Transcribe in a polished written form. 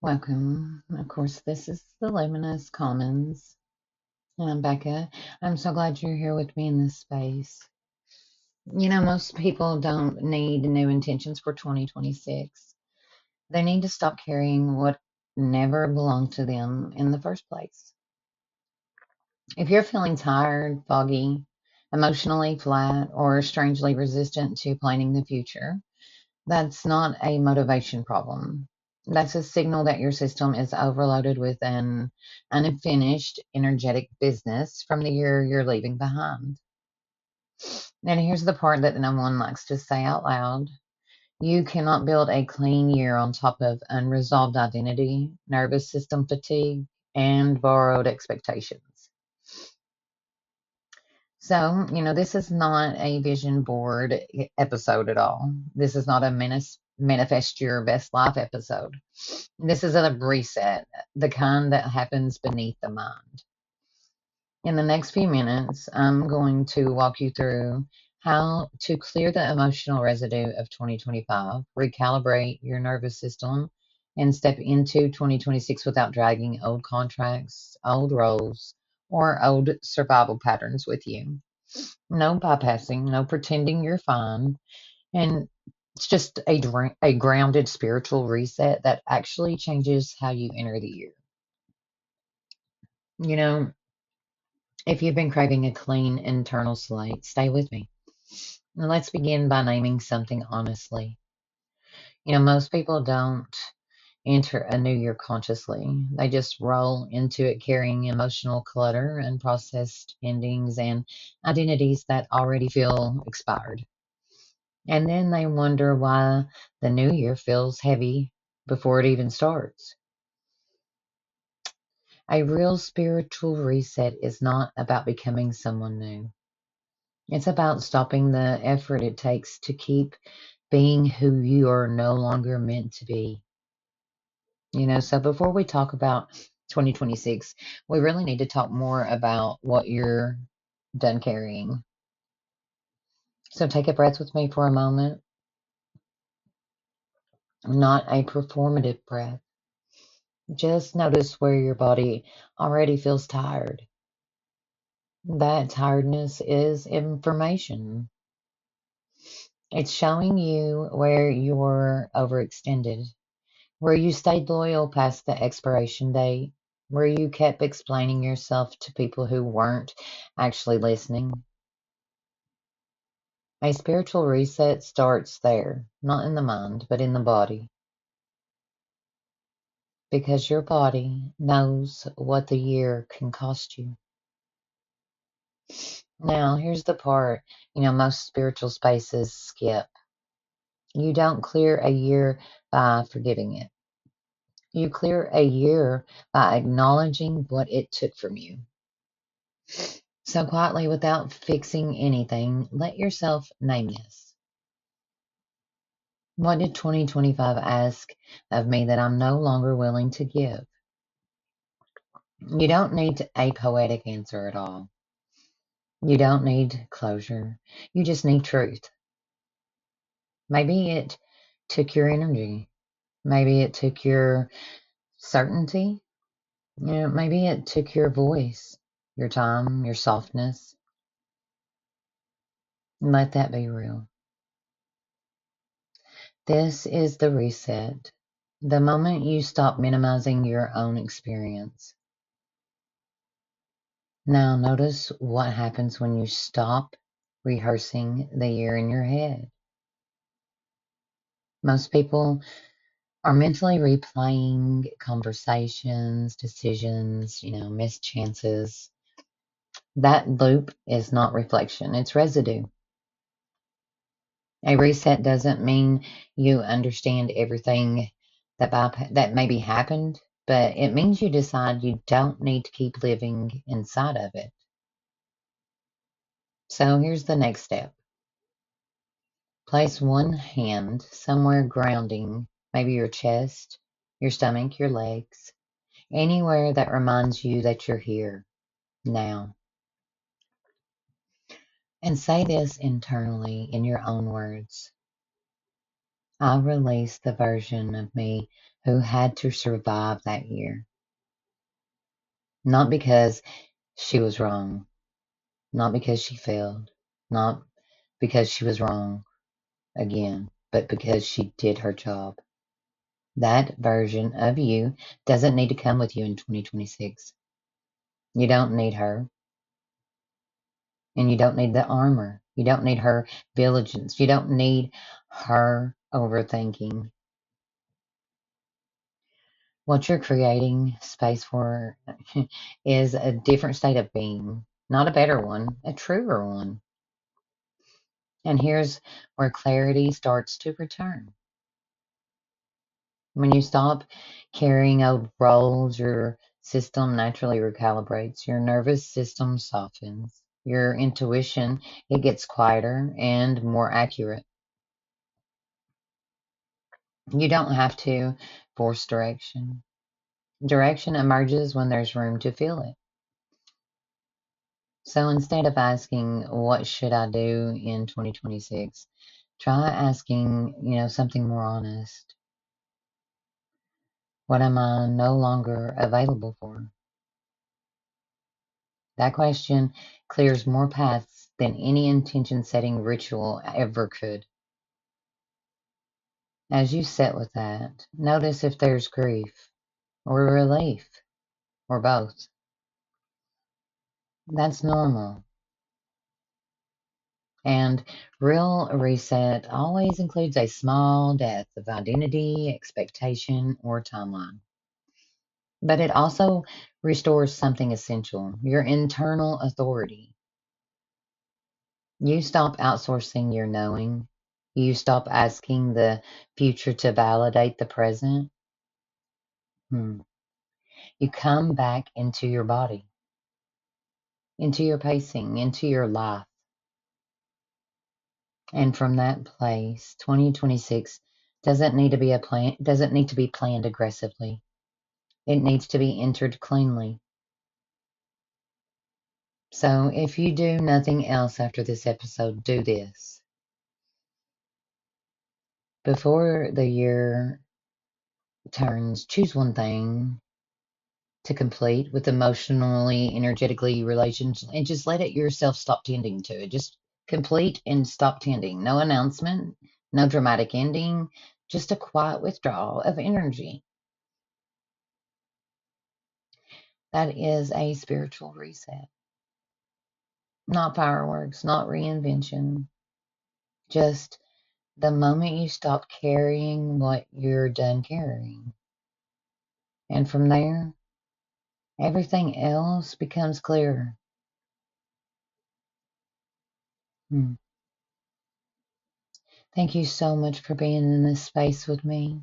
Welcome. Of course, this is the Luminous Commons, and I'm Becca. I'm so glad you're here with me in this space. Most people don't need new intentions for 2026. They need to stop carrying what never belonged to them in the first place. If you're feeling tired, foggy, emotionally flat, or strangely resistant to planning the future, that's not a motivation problem. That's a signal that your system is overloaded with an unfinished energetic business from the year you're leaving behind. And here's the part that no one likes to say out loud. You cannot build a clean year on top of unresolved identity, nervous system fatigue, and borrowed expectations. So, this is not a vision board episode at all. This is not a manifest your best life episode. This is a reset, the kind that happens beneath the mind. In the next few minutes, I'm going to walk you through how to clear the emotional residue of 2025, recalibrate your nervous system, and step into 2026 without dragging old contracts, old roles, or old survival patterns with you. No bypassing, no pretending you're fine. And it's just a grounded spiritual reset that actually changes how you enter the year. You know, if you've been craving a clean internal slate, stay with me. Now, let's begin by naming something honestly. Most people don't enter a new year consciously. They just roll into it carrying emotional clutter, unprocessed endings, and identities that already feel expired. And then they wonder why the new year feels heavy before it even starts. A real spiritual reset is not about becoming someone new. It's about stopping the effort it takes to keep being who you are no longer meant to be. So before we talk about 2026, we really need to talk more about what you're done carrying. So take a breath with me for a moment. Not a performative breath. Just notice where your body already feels tired. That tiredness is information. It's showing you where you're overextended, where you stayed loyal past the expiration date, where you kept explaining yourself to people who weren't actually listening. A spiritual reset starts there, not in the mind, but in the body, because your body knows what the year can cost you. Now, here's the part, most spiritual spaces skip. You don't clear a year by forgiving it. You clear a year by acknowledging what it took from you. So quietly, without fixing anything, let yourself name this. What did 2025 ask of me that I'm no longer willing to give? You don't need a poetic answer at all. You don't need closure. You just need truth. Maybe it took your energy. Maybe it took your certainty. Maybe it took your voice, your time, your softness. Let that be real. This is the reset. The moment you stop minimizing your own experience. Now, notice what happens when you stop rehearsing the year in your head. Most people are mentally replaying conversations, decisions, missed chances. That loop is not reflection, it's residue. A reset doesn't mean you understand everything that maybe happened, but it means you decide you don't need to keep living inside of it. So here's the next step. Place one hand somewhere grounding, maybe your chest, your stomach, your legs, anywhere that reminds you that you're here now. And say this internally in your own words. I release the version of me who had to survive that year. Not because she was wrong, not because she failed, not because she was wrong again, but because she did her job. That version of you doesn't need to come with you in 2026. You don't need her, and you don't need the armor. You don't need her vigilance. You don't need her overthinking. What you're creating space for is a different state of being, not a better one, a truer one. And here's where clarity starts to return. When you stop carrying old roles, your system naturally recalibrates. Your nervous system softens. Your intuition, it gets quieter and more accurate. You don't have to force direction. Direction emerges when there's room to feel it. So instead of asking, what should I do in 2026? Try asking, something more honest. What am I no longer available for? That question clears more paths than any intention setting ritual ever could. As you sit with that, notice if there's grief or relief or both. That's normal. And real reset always includes a small death of identity, expectation, or timeline. But it also restores something essential, your internal authority. You stop outsourcing your knowing. You stop asking the future to validate the present. Hmm. You come back into your body, into your pacing, into your life. And from that place, 2026 doesn't need to be planned aggressively. It needs to be entered cleanly. So if you do nothing else after this episode, do this. Before the year turns, choose one thing to complete with emotionally, energetically relations, and just let it yourself stop tending to it. Just complete and stop tending. No announcement, no dramatic ending, just a quiet withdrawal of energy. That is a spiritual reset. Not fireworks, not reinvention. Just the moment you stop carrying what you're done carrying. And from there, everything else becomes clearer. Hmm. Thank you so much for being in this space with me.